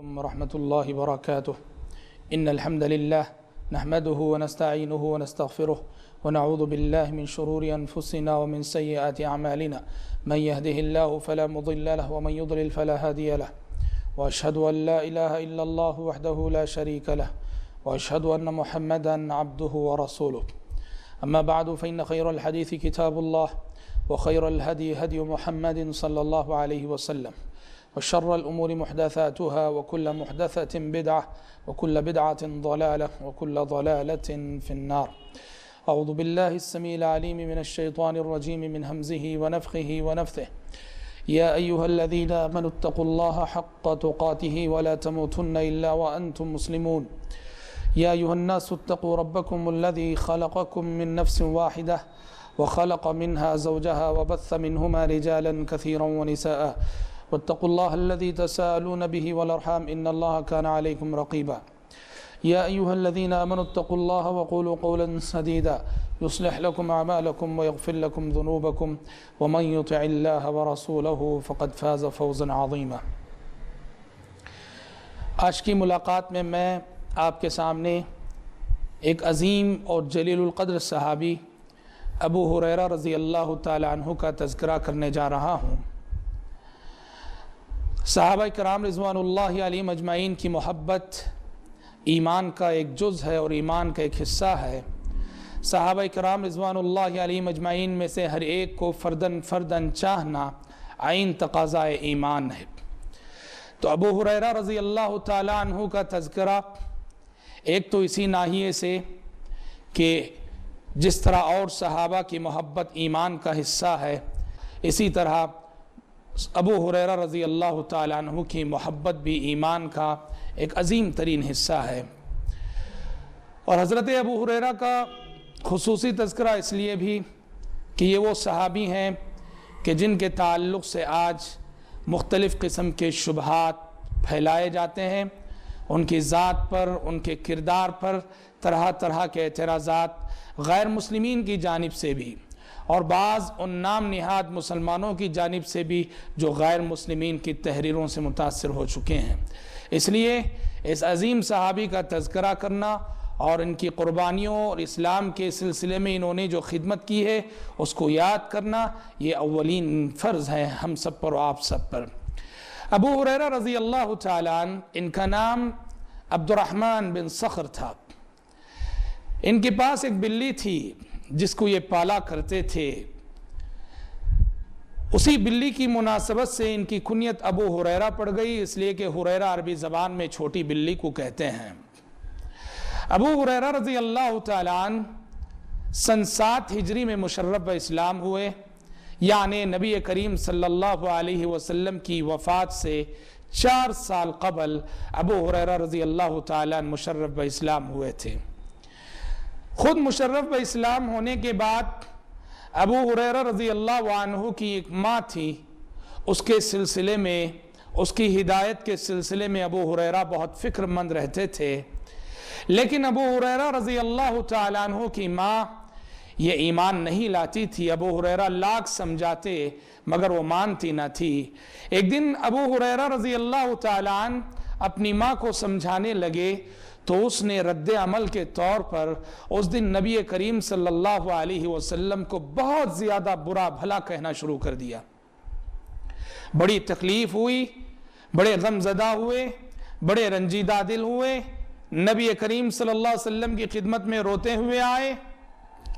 ورحمة الله وبركاته. إن الحمد لله نحمده ونستعينه ونستغفره ونعوذ بالله من شرور أنفسنا ومن سيئات أعمالنا. من يهده الله فلا مضل له ومن يضلل فلا هادي له. وأشهد أن لا إله إلا الله وحده لا شريك له وأشهد أن محمدا عبده ورسوله. أما بعد فإن خير الحديث كتاب الله وخير الهدي هدي محمد صلى الله عليه وسلم وشر الأمور محدثاتها وكل محدثة بدعة وكل بدعة ضلالة وكل ضلالة في النار. أعوذ بالله السميع العليم من الشيطان الرجيم من همزه ونفخه ونفثه. يا أيها الذين آمنوا اتقوا الله حق تقاته ولا تموتن إلا وأنتم مسلمون. يا أيها الناس اتقوا ربكم الذي خلقكم من نفس واحدة وخلق منها زوجها وبث منهما رجالا كثيرا ونساء واتقوا الله الذي تساءلون به والأرحام إن الله كان عليكم رقيبا. يا أيها الذين آمنوا اتقوا الله وقولوا قولا سديدا يصلح لكم أعمالكم ويغفر لكم ذنوبكم ومن يطع الله ورسوله فقد فاز فوزا عظيما. آج کی ملاقات میں آپ کے سامنے ایک عظیم اور جلیل القدر صحابی ابو ہریرہ رضی اللہ تعالی عنہ کا تذکرہ کرنے جا رہا ہوں. صحابہ کرام رضوان اللہ علیہم اجمعین کی محبت ایمان کا ایک جز ہے اور ایمان کا ایک حصہ ہے. صحابہ کرام رضوان اللہ علیہم اجمعین میں سے ہر ایک کو فرداً چاہنا عین تقاضائے ایمان ہے. تو ابو ہریرہ رضی اللہ تعالی عنہ کا تذکرہ ایک تو اسی ناحیے سے کہ جس طرح اور صحابہ کی محبت ایمان کا حصہ ہے، اسی طرح ابو ہریرہ رضی اللہ تعالی عنہ کی محبت بھی ایمان کا ایک عظیم ترین حصہ ہے. اور حضرت ابو ہریرہ کا خصوصی تذکرہ اس لیے بھی کہ یہ وہ صحابی ہیں کہ جن کے تعلق سے آج مختلف قسم کے شبہات پھیلائے جاتے ہیں. ان کی ذات پر، ان کے کردار پر طرح طرح کے اعتراضات غیر مسلمین کی جانب سے بھی اور بعض ان نام نہاد مسلمانوں کی جانب سے بھی جو غیر مسلمین کی تحریروں سے متاثر ہو چکے ہیں. اس لیے اس عظیم صحابی کا تذکرہ کرنا اور ان کی قربانیوں اور اسلام کے سلسلے میں انہوں نے جو خدمت کی ہے اس کو یاد کرنا یہ اولین فرض ہے ہم سب پر اور آپ سب پر. ابو ہریرہ رضی اللہ تعالیٰ عنہ، ان کا نام عبد الرحمن بن صخر تھا. ان کے پاس ایک بلی تھی جس کو یہ پالا کرتے تھے. اسی بلی کی مناسبت سے ان کی کنیت ابو ہریرہ پڑ گئی، اس لیے کہ ہریرہ عربی زبان میں چھوٹی بلی کو کہتے ہیں. ابو ہریرہ رضی اللہ تعالیٰ عنہ سن 7 ہجری میں مشرف اسلام ہوئے، یعنی نبی کریم صلی اللہ علیہ وسلم کی وفات سے 4 سال قبل ابو ہریرہ رضی اللہ تعالیٰ عنہ مشرف اسلام ہوئے تھے. خود مشرف اسلام ہونے کے بعد ابو ہریرہ رضی اللہ عنہ کی ایک ماں تھی، اس کے سلسلے میں، اس کی ہدایت کے سلسلے میں ابو ہریرہ بہت فکر مند رہتے تھے. لیکن ابو ہریرہ رضی اللہ تعالیٰ عنہ کی ماں یہ ایمان نہیں لاتی تھی. ابو ہریرہ لاکھ سمجھاتے مگر وہ مانتی نہ تھی. ایک دن ابو ہریرہ رضی اللہ تعالیٰ عنہ اپنی ماں کو سمجھانے لگے تو اس نے رد عمل کے طور پر اس دن نبی کریم صلی اللہ علیہ وسلم کو بہت زیادہ برا بھلا کہنا شروع کر دیا. بڑی تکلیف ہوئی، بڑے غم زدہ ہوئے، بڑے رنجیدہ دل ہوئے. نبی کریم صلی اللہ علیہ وسلم کی خدمت میں روتے ہوئے آئے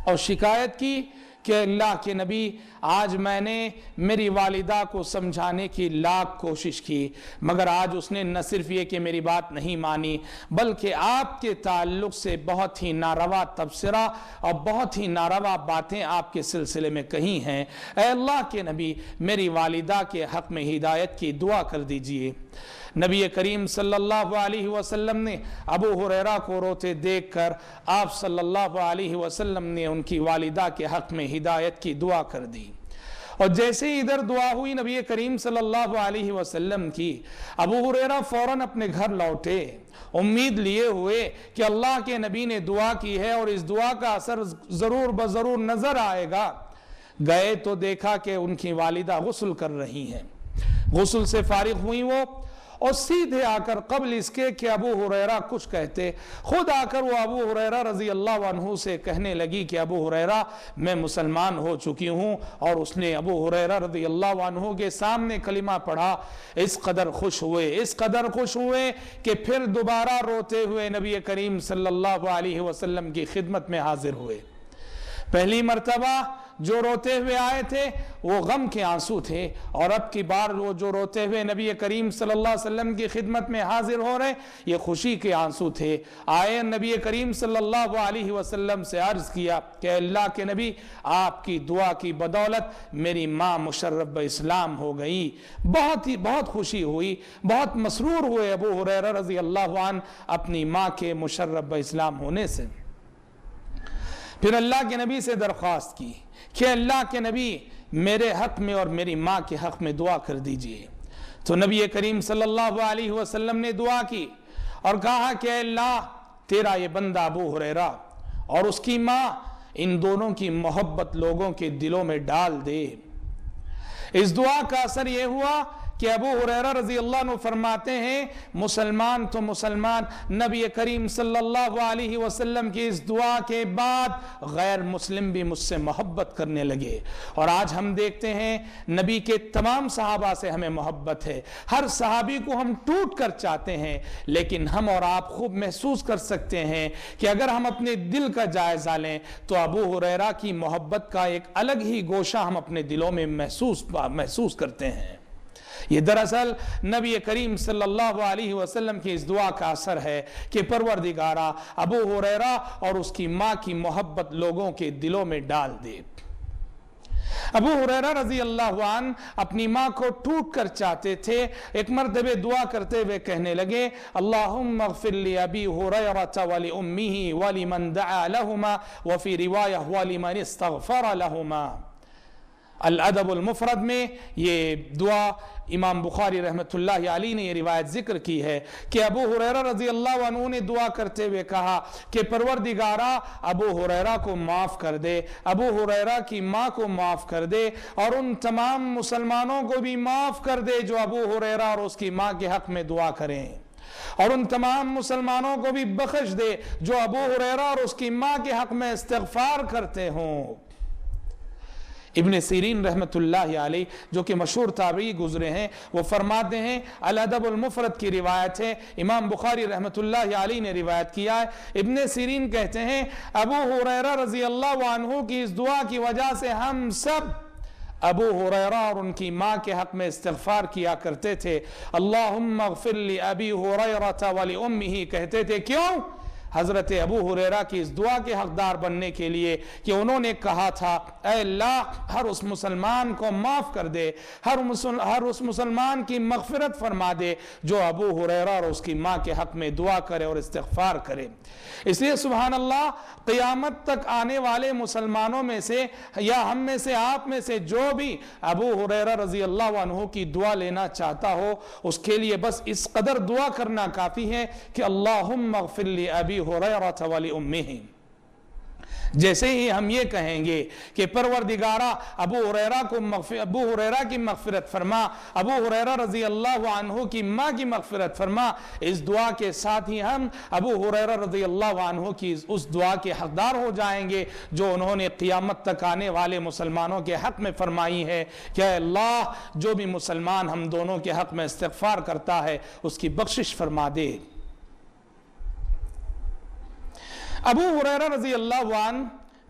اور شکایت کی کہ اللہ کے نبی، آج میں نے میری والدہ کو سمجھانے کی لاکھ کوشش کی مگر آج اس نے نہ صرف یہ کہ میری بات نہیں مانی بلکہ آپ کے تعلق سے بہت ہی ناروا تبصرہ اور بہت ہی ناروا باتیں آپ کے سلسلے میں کہی ہیں. اے اللہ کے نبی، میری والدہ کے حق میں ہدایت کی دعا کر دیجئے. نبی کریم صلی اللہ علیہ وسلم نے ابو ہریرہ کو روتے دیکھ کر آپ صلی اللہ علیہ وسلم نے ان کی والدہ کے حق میں ہدایت کی دعا کر دی. اور جیسے ہی ادھر دعا ہوئی نبی کریم صلی اللہ علیہ وسلم کی، ابو ہریرہ فوراً اپنے گھر لوٹے امید لیے ہوئے کہ اللہ کے نبی نے دعا کی ہے اور اس دعا کا اثر ضرور بضرور نظر آئے گا. گئے تو دیکھا کہ ان کی والدہ غسل کر رہی ہیں. غسل سے فارغ ہوئی وہ اور سیدھے آ کر قبل اس کے کہ ابو ہریرہ کچھ کہتے خود آ کر وہ ابو ہریرہ رضی اللہ عنہ سے کہنے لگی کہ ابو ہریرہ میں مسلمان ہو چکی ہوں، اور اس نے ابو ہریرہ رضی اللہ عنہ کے سامنے کلمہ پڑھا۔ اس قدر خوش ہوئے کہ پھر دوبارہ روتے ہوئے نبی کریم صلی اللہ علیہ وسلم کی خدمت میں حاضر ہوئے۔ پہلی مرتبہ جو روتے ہوئے آئے تھے وہ غم کے آنسو تھے، اور اب کی بار وہ جو روتے ہوئے نبی کریم صلی اللہ علیہ وسلم کی خدمت میں حاضر ہو رہے یہ خوشی کے آنسو تھے۔ آئے نبی کریم صلی اللہ علیہ وسلم سے عرض کیا کہ اللہ کے نبی، آپ کی دعا کی بدولت میری ماں مشرف اسلام ہو گئی۔ بہت خوشی ہوئی، بہت مسرور ہوئے ابو ہریرہ رضی اللہ عنہ اپنی ماں کے مشرف اسلام ہونے سے۔ پھر اللہ کے نبی سے درخواست کی کہ اللہ کے نبی میرے حق میں اور میری ماں کے حق میں دعا کر دیجئے۔ تو نبی کریم صلی اللہ علیہ وسلم نے دعا کی اور کہا کہ اے اللہ، تیرا یہ بندہ ابو ہریرہ اور اس کی ماں، ان دونوں کی محبت لوگوں کے دلوں میں ڈال دے۔ اس دعا کا اثر یہ ہوا کہ ابو ہریرہ رضی اللہ عنہ فرماتے ہیں مسلمان تو مسلمان، نبی کریم صلی اللہ علیہ وسلم کی اس دعا کے بعد غیر مسلم بھی مجھ سے محبت کرنے لگے۔ اور آج ہم دیکھتے ہیں نبی کے تمام صحابہ سے ہمیں محبت ہے، ہر صحابی کو ہم ٹوٹ کر چاہتے ہیں، لیکن ہم اور آپ خوب محسوس کر سکتے ہیں کہ اگر ہم اپنے دل کا جائزہ لیں تو ابو ہریرہ کی محبت کا ایک الگ ہی گوشہ ہم اپنے دلوں میں محسوس کرتے ہیں۔ یہ دراصل نبی کریم صلی اللہ علیہ وسلم کی اس دعا کا اثر ہے کہ پروردگارہ ابو ہریرہ اور اس کی ماں کی محبت لوگوں کے دلوں میں ڈال دے۔ ابو ہریرہ رضی اللہ عنہ اپنی ماں کو ٹوٹ کر چاہتے تھے۔ ایک مرتبہ دعا کرتے ہوئے کہنے لگے اللہم اغفر لی ابی ہریرہ ولی امہ ولی من دعا لہما وفی روایہ ولی من استغفر لہما۔ الادب المفرد میں یہ دعا امام بخاری رحمۃ اللہ علیہ نے یہ روایت ذکر کی ہے کہ ابو ہریرہ رضی اللہ عنہ نے دعا کرتے ہوئے کہا کہ پروردگارہ ابو ہریرہ کو معاف کر دے، ابو ہریرہ کی ماں کو معاف کر دے، اور ان تمام مسلمانوں کو بھی معاف کر دے جو ابو ہریرہ اور اس کی ماں کے حق میں دعا کریں، اور ان تمام مسلمانوں کو بھی بخش دے جو ابو ہریرہ اور اس کی ماں کے حق میں استغفار کرتے ہوں۔ ابن سیرین رحمت اللہ علیہ جو کہ مشہور تابعی گزرے ہیں، وہ فرماتے ہیں الادب المفرد کی روایت ہے، امام بخاری رحمت اللہ علیہ نے روایت کیا ہے۔ ابن سیرین کہتے ہیں ابو ہریرہ رضی اللہ عنہ کی اس دعا کی وجہ سے ہم سب ابو ہریرہ اور ان کی ماں کے حق میں استغفار کیا کرتے تھے۔ اللہم اغفر لی ابی ہریرہ ولی امہ کہتے تھے، کیوں؟ حضرت ابو ہریرہ کی اس دعا کے حقدار بننے کے لیے کہ انہوں نے کہا تھا اے اللہ ہر اس مسلمان کو معاف کر دے، ہر اس مسلمان کی مغفرت فرما دے جو ابو ہریرہ اور اس کی ماں کے حق میں دعا کرے اور استغفار کرے۔ اس لیے سبحان اللہ، قیامت تک آنے والے مسلمانوں میں سے یا ہم میں سے آپ میں سے جو بھی ابو ہریرہ رضی اللہ عنہ کی دعا لینا چاہتا ہو، اس کے لیے بس اس قدر دعا کرنا کافی ہے کہ اللہم اغفر لی ابی ہریرہ ولی امہ۔ جیسے ہی ہم یہ کہیں گے کہ پروردگارہ ابو ہریرہ کی مغفرت فرما، ابو ہریرہ رضی اللہ عنہ کی ماں کی مغفرت فرما، اس دعا کے ساتھ ہی ہم ابو ہریرہ رضی اللہ عنہ کی اس دعا کے حقدار ہو جائیں گے جو انہوں نے قیامت تک آنے والے مسلمانوں کے حق میں فرمائی ہے کہ اے اللہ جو بھی مسلمان ہم دونوں کے حق میں استغفار کرتا ہے اس کی بخشش فرما دے۔ ابو ہریرہ رضی اللہ عنہ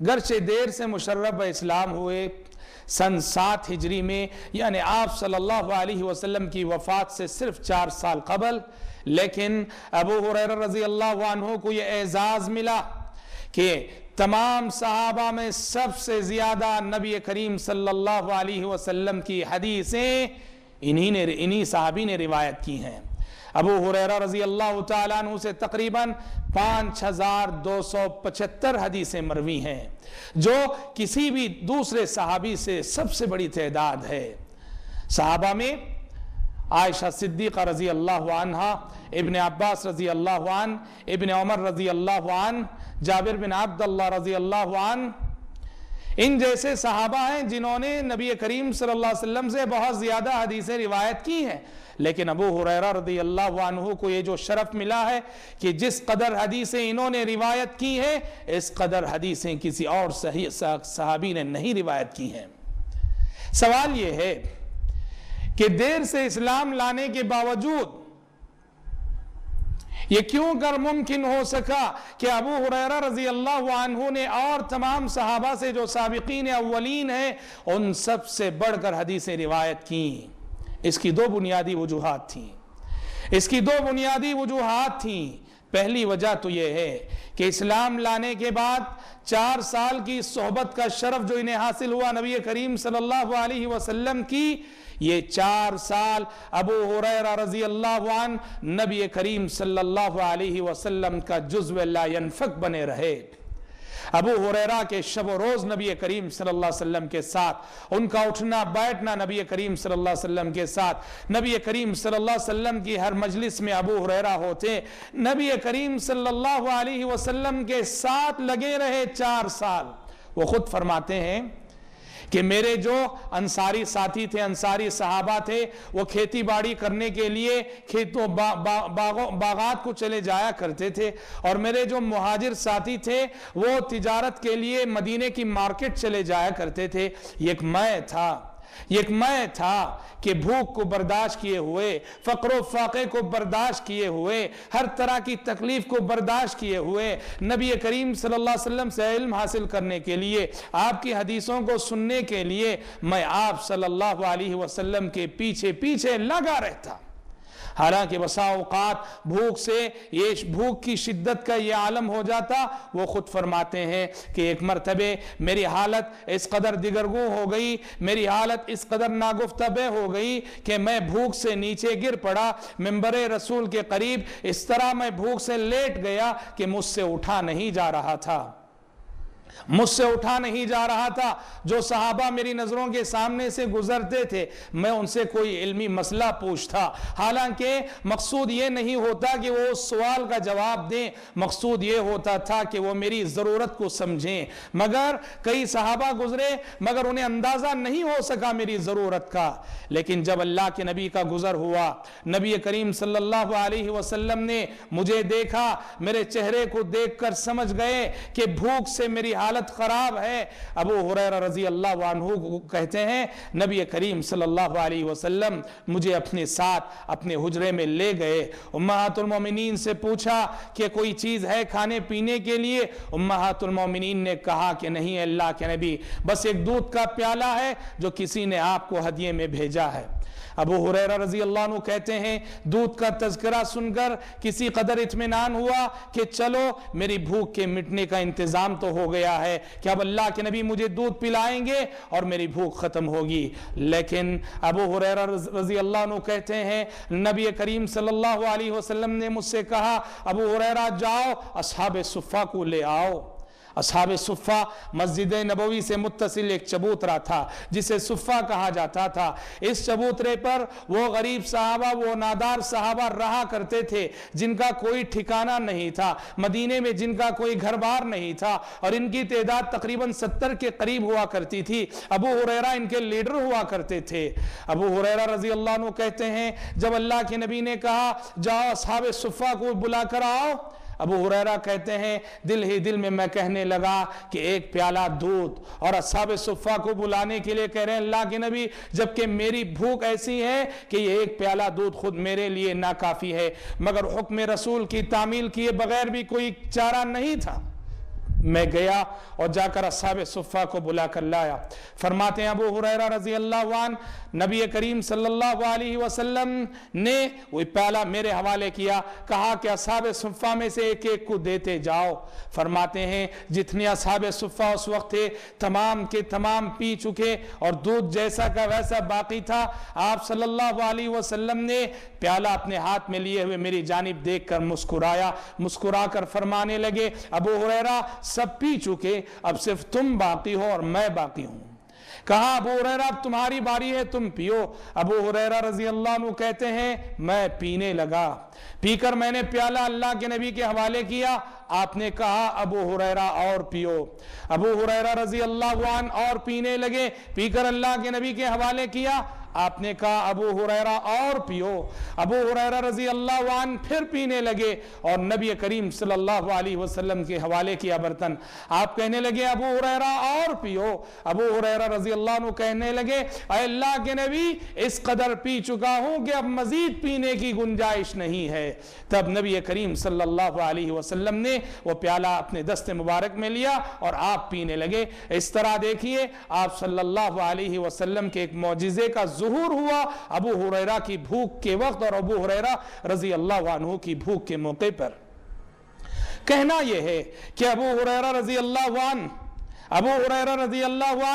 گرچہ دیر سے مشرف اسلام ہوئے، سن 7 ہجری میں یعنی آپ صلی اللہ علیہ وسلم کی وفات سے صرف 4 سال قبل، لیکن ابو ہریرہ رضی اللہ عنہ کو یہ اعزاز ملا کہ تمام صحابہ میں سب سے زیادہ نبی کریم صلی اللہ علیہ وسلم کی حدیثیں انہی صحابی نے روایت کی ہیں۔ ابو ہریرہ رضی اللہ تعالیٰ عنہ سے تقریباً 5275 حدیثیں مروی ہیں، جو کسی بھی دوسرے صحابی سے سب سے بڑی تعداد ہے۔ صحابہ میں عائشہ صدیقہ رضی اللہ عنہ، ابن عباس رضی اللہ عنہ، ابن عمر رضی اللہ عنہ، جابر بن عبداللہ رضی اللہ عنہ، ان جیسے صحابہ ہیں جنہوں نے نبی کریم صلی اللہ علیہ وسلم سے بہت زیادہ حدیثیں روایت کی ہیں، لیکن ابو ہریرہ رضی اللہ عنہ کو یہ جو شرف ملا ہے کہ جس قدر حدیثیں انہوں نے روایت کی ہیں اس قدر حدیثیں کسی اور صحابی نے نہیں روایت کی ہیں۔ سوال یہ ہے کہ دیر سے اسلام لانے کے باوجود یہ کیوں کر ممکن ہو سکا کہ ابو ہریرہ رضی اللہ عنہ نے اور تمام صحابہ سے جو سابقین اولین ہیں ان سب سے بڑھ کر حدیثیں روایت کی؟ اس کی دو بنیادی وجوہات تھیں۔ پہلی وجہ تو یہ ہے کہ اسلام لانے کے بعد 4 سال کی صحبت کا شرف جو انہیں حاصل ہوا نبی کریم صلی اللہ علیہ وسلم کی، یہ 4 سال ابو ہریرہ رضی اللہ عنہ نبی کریم صلی اللہ علیہ وسلم کا جزو لا ينفک بنے رہے۔ ابو ہریرہ کے شب و روز نبی کریم صلی اللہ علیہ وسلم کے ساتھ، ان کا اٹھنا بیٹھنا نبی کریم صلی اللہ علیہ وسلم کے ساتھ، نبی کریم صلی اللہ علیہ وسلم کی ہر مجلس میں ابو ہریرہ ہوتے، نبی کریم صلی اللہ علیہ وسلم کے ساتھ لگے رہے 4 سال۔ وہ خود فرماتے ہیں کہ میرے جو انصاری ساتھی تھے، انصاری صحابہ تھے، وہ کھیتی باڑی کرنے کے لیے کھیتوں باغات کو چلے جایا کرتے تھے، اور میرے جو مہاجر ساتھی تھے وہ تجارت کے لیے مدینے کی مارکیٹ چلے جایا کرتے تھے۔ ایک میں تھا کہ بھوک کو برداشت کیے ہوئے، فقر و فاقے کو برداشت کیے ہوئے، ہر طرح کی تکلیف کو برداشت کیے ہوئے نبی کریم صلی اللہ علیہ وسلم سے علم حاصل کرنے کے لیے، آپ کی حدیثوں کو سننے کے لیے میں آپ صلی اللہ علیہ وسلم کے پیچھے لگا رہتا۔ حالانکہ بسا اوقات بھوک کی شدت کا یہ عالم ہو جاتا۔ وہ خود فرماتے ہیں کہ ایک مرتبہ میری حالت اس قدر دگرگوں ہو گئی، میری حالت اس قدر ناگفتہ ہو گئی کہ میں بھوک سے نیچے گر پڑا منبر رسول کے قریب، اس طرح میں بھوک سے لیٹ گیا کہ مجھ سے اٹھا نہیں جا رہا تھا۔ جو صحابہ میری نظروں کے سامنے سے گزرتے تھے میں ان سے کوئی علمی مسئلہ پوچھتا، حالانکہ مقصود یہ نہیں ہوتا کہ وہ اس سوال کا جواب دیں، مقصود یہ ہوتا تھا کہ وہ میری ضرورت کو سمجھیں۔ مگر کئی صحابہ گزرے مگر انہیں اندازہ نہیں ہو سکا میری ضرورت کا۔ لیکن جب اللہ کے نبی کا گزر ہوا، نبی کریم صلی اللہ علیہ وسلم نے مجھے دیکھا، میرے چہرے کو دیکھ کر سمجھ گئے کہ بھوک سے میری حالت خراب ہے۔ ابو ہریرہ رضی اللہ عنہ کو کہتے ہیں نبی کریم صلی اللہ علیہ وسلم مجھے اپنے ساتھ اپنے حجرے میں لے گئے، امہات المومنین سے پوچھا کہ کوئی چیز ہے کھانے پینے کے لیے؟ امہات المومنین نے کہا کہ نہیں اللہ کے نبی، بس ایک دودھ کا پیالہ ہے جو کسی نے آپ کو ہدیے میں بھیجا ہے۔ ابو ہریرہ رضی اللہ عنہ کہتے ہیں دودھ کا تذکرہ سن کر کسی قدر اطمینان ہوا کہ چلو میری بھوک کے مٹنے کا انتظام تو ہو گیا ہے کہ اب اللہ کے نبی مجھے دودھ پلائیں گے اور میری بھوک ختم ہوگی۔ لیکن ابو ہریرہ رضی اللہ عنہ کہتے ہیں نبی کریم صلی اللہ علیہ وسلم نے مجھ سے کہا ابو ہریرہ جاؤ اصحاب صفہ کو لے آؤ۔ اصحاب صفہ مسجد نبوی سے متصل ایک چبوترا تھا جسے صفہ کہا جاتا تھا۔ اس چبوترے پر وہ غریب صحابہ، وہ نادار صحابہ رہا کرتے تھے جن کا کوئی ٹھکانہ نہیں تھا، مدینے میں جن کا کوئی گھر بار نہیں تھا، اور ان کی تعداد تقریباً 70 کے قریب ہوا کرتی تھی۔ ابو ہریرہ ان کے لیڈر ہوا کرتے تھے۔ ابو ہریرہ رضی اللہ عنہ کہتے ہیں جب اللہ کے نبی نے کہا جاؤ اصحاب صفہ کو بلا کر آؤ، ابو ہریرہ کہتے ہیں دل ہی دل میں میں کہنے لگا کہ ایک پیالہ دودھ اور اصحاب صفہ کو بلانے کے لیے کہہ رہے ہیں اللہ کے نبی، جبکہ میری بھوک ایسی ہے کہ یہ ایک پیالہ دودھ خود میرے لیے ناکافی ہے۔ مگر حکم رسول کی تعمیل کیے بغیر بھی کوئی چارہ نہیں تھا۔ میں گیا اور جا کر اصحاب صفہ کو بلا کر لایا۔ فرماتے ہیں ابو ہریرہ رضی اللہ عنہ نبی کریم صلی اللہ علیہ وسلم نے وہ پیالہ میرے حوالے کیا، کہا کہ اصحاب صفہ میں سے ایک ایک کو دیتے جاؤ۔ فرماتے ہیں جتنے اصحاب صفہ اس وقت تھے تمام کے تمام پی چکے اور دودھ جیسا کا ویسا باقی تھا۔ آپ صلی اللہ علیہ وسلم نے پیالہ اپنے ہاتھ میں لیے ہوئے میری جانب دیکھ کر مسکرا کر فرمانے لگے ابو ہریرہ سب پی چکے، اب صرف تم باقی ہو اور میں باقی ہوں۔ کہا ابو ہریرہ اب تمہاری باری ہے، تم پیو۔ ابو ہریرہ رضی اللہ عنہ کہتے ہیں میں پینے لگا، پی کر میں نے پیالہ اللہ کے نبی کے حوالے کیا، آپ نے کہا ابو ہریرہ اور پیو۔ ابو ہریرہ رضی اللہ عنہ اور پینے لگے، پی کر اللہ کے نبی کے حوالے کیا، آپ نے کہا ابو ہریرہ اور پیو۔ ابو ہریرہ رضی اللہ عنہ پھر پینے لگے اور نبی کریم صلی اللہ علیہ وسلم کے حوالے کیا برتن، آپ کہنے لگے ابو ہریرہ اور پیو۔ ابو ہریرہ رضی اللہ عنہ کہنے لگے اے اللہ کے نبی اس قدر پی چکا ہوں کہ اب مزید پینے کی گنجائش نہیں ہے۔ تب نبی کریم صلی اللہ علیہ وسلم نے وہ پیالہ اپنے دست مبارک میں لیا اور آپ پینے لگے۔ اس طرح دیکھیے آپ صلی اللہ علیہ وسلم کے ایک معجزے کا ظہور ہوا ابو ہریرہ کی بھوک کے وقت اور ابو ہریرہ رضی اللہ عنہ کی بھوک کے موقع پر۔ کہنا یہ ہے کہ ابو ہریرہ رضی اللہ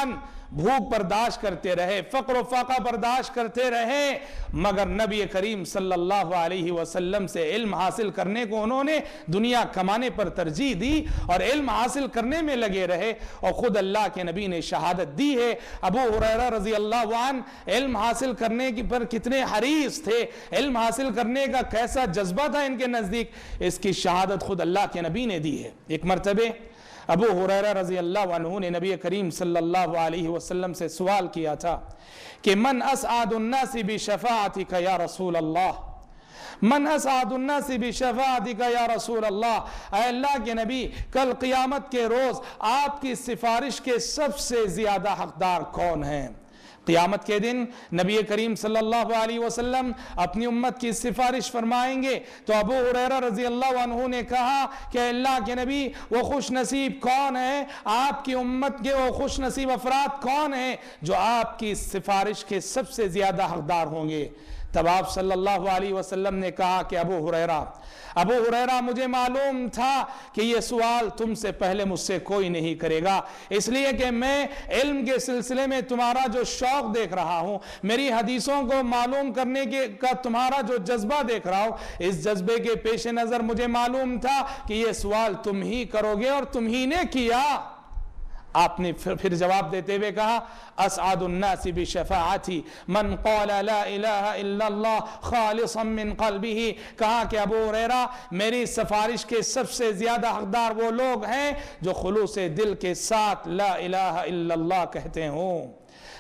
عنہ بھوک برداشت کرتے رہے، فقر و فاقہ برداشت کرتے رہے، مگر نبی کریم صلی اللہ علیہ وسلم سے علم حاصل کرنے کو انہوں نے دنیا کمانے پر ترجیح دی اور علم حاصل کرنے میں لگے رہے، اور خود اللہ کے نبی نے شہادت دی ہے۔ ابو ہریرہ رضی اللہ عنہ علم حاصل کرنے پر کتنے حریص تھے، علم حاصل کرنے کا کیسا جذبہ تھا ان کے نزدیک، اس کی شہادت خود اللہ کے نبی نے دی ہے۔ ایک مرتبہ ابو ہریرہ رضی اللہ عنہ نے نبی کریم صلی اللہ علیہ وسلم سے سوال کیا تھا کہ من اسعد الناس بشفاعتک یا رسول اللہ، من اسعد الناس بشفاعتک یا رسول اللہ، اے اللہ کے نبی کل قیامت کے روز آپ کی سفارش کے سب سے زیادہ حقدار کون ہیں؟ قیامت کے دن نبی کریم صلی اللہ علیہ وسلم اپنی امت کی سفارش فرمائیں گے، تو ابو ہریرہ رضی اللہ عنہ نے کہا کہ اللہ کے نبی وہ خوش نصیب کون ہیں، آپ کی امت کے وہ خوش نصیب افراد کون ہیں جو آپ کی سفارش کے سب سے زیادہ حقدار ہوں گے؟ تب آپ صلی اللہ علیہ وسلم نے کہا کہ ابو ہریرہ مجھے معلوم تھا کہ یہ سوال تم سے پہلے مجھ سے کوئی نہیں کرے گا، اس لیے کہ میں علم کے سلسلے میں تمہارا جو شوق دیکھ رہا ہوں، میری حدیثوں کو معلوم کرنے کا تمہارا جو جذبہ دیکھ رہا ہوں، اس جذبے کے پیش نظر مجھے معلوم تھا کہ یہ سوال تم ہی کرو گے اور تم ہی نے کیا۔ آپ نے پھر جواب دیتے ہوئے کہا اسعد الناس بشفاعتی من قال لا الہ الا اللہ خالصا من قلبہ، کہا کہ ابو ہریرہ میری سفارش کے سب سے زیادہ حقدار وہ لوگ ہیں جو خلوص دل کے ساتھ لا الہ الا اللہ کہتے ہوں۔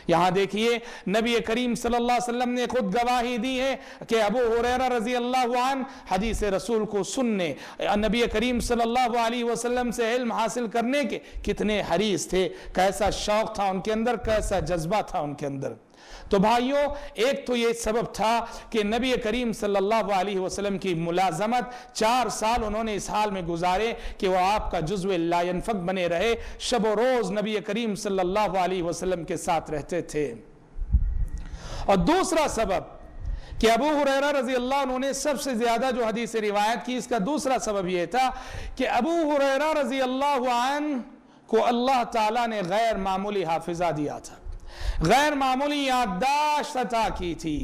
یہاں دیکھیے نبی کریم صلی اللہ علیہ وسلم نے خود گواہی دی ہے کہ ابو ہریرہ رضی اللہ عنہ حدیث رسول کو سننے، نبی کریم صلی اللہ علیہ وسلم سے علم حاصل کرنے کے کتنے حریص تھے، کیسا شوق تھا ان کے اندر، کیسا جذبہ تھا ان کے اندر۔ تو بھائیوں ایک تو یہ سبب تھا کہ نبی کریم صلی اللہ علیہ وسلم کی ملازمت 4 سال انہوں نے اس حال میں گزارے کہ وہ آپ کا جزو لا ينفک بنے رہے، شب و روز نبی کریم صلی اللہ علیہ وسلم کے ساتھ رہتے تھے۔ اور دوسرا سبب کہ ابو ہریرہ رضی اللہ عنہ نے سب سے زیادہ جو حدیث روایت کی، اس کا دوسرا سبب یہ تھا کہ ابو ہریرہ رضی اللہ عنہ کو اللہ تعالیٰ نے غیر معمولی حافظہ دیا تھا، غیر معمولی یادداشت عطا کی تھی۔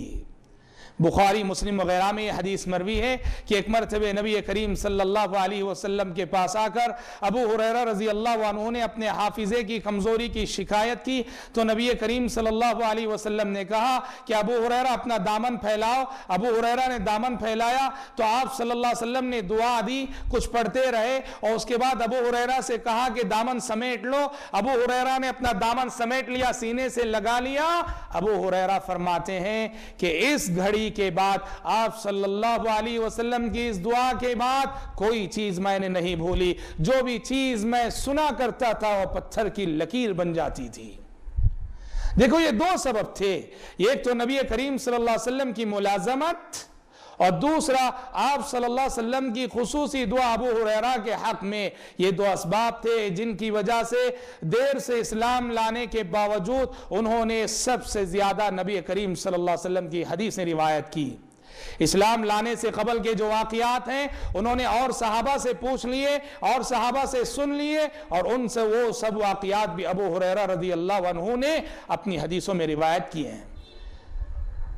بخاری مسلم وغیرہ میں یہ حدیث مروی ہے کہ ایک مرتبہ نبی کریم صلی اللہ علیہ وسلم کے پاس آ کر ابو ہریرہ رضی اللہ عنہ نے اپنے حافظے کی کمزوری کی شکایت کی، تو نبی کریم صلی اللہ علیہ وسلم نے کہا کہ ابو ہریرہ اپنا دامن پھیلاؤ۔ ابو ہریرہ نے دامن پھیلایا تو آپ صلی اللہ علیہ وسلم نے دعا دی، کچھ پڑھتے رہے اور اس کے بعد ابو ہریرہ سے کہا کہ دامن سمیٹ لو۔ ابو ہریرہ نے اپنا دامن سمیٹ لیا، سینے سے لگا لیا۔ ابو ہریرہ فرماتے ہیں کہ اس گھڑی کے بعد آپ صلی اللہ علیہ وسلم کی اس دعا کے بعد کوئی چیز میں نے نہیں بھولی، جو بھی چیز میں سنا کرتا تھا وہ پتھر کی لکیر بن جاتی تھی۔ دیکھو یہ 2 سبب تھے، ایک تو نبی کریم صلی اللہ علیہ وسلم کی ملازمت اور دوسرا آپ صلی اللہ علیہ وسلم کی خصوصی دعا ابو ہریرہ کے حق میں۔ یہ 2 اسباب تھے جن کی وجہ سے دیر سے اسلام لانے کے باوجود انہوں نے سب سے زیادہ نبی کریم صلی اللہ علیہ وسلم کی حدیثیں روایت کی۔ اسلام لانے سے قبل کے جو واقعات ہیں انہوں نے اور صحابہ سے پوچھ لیے اور صحابہ سے سن لیے، اور ان سے وہ سب واقعات بھی ابو ہریرہ رضی اللہ عنہ نے اپنی حدیثوں میں روایت کیے ہیں۔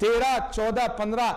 13, 14, 15,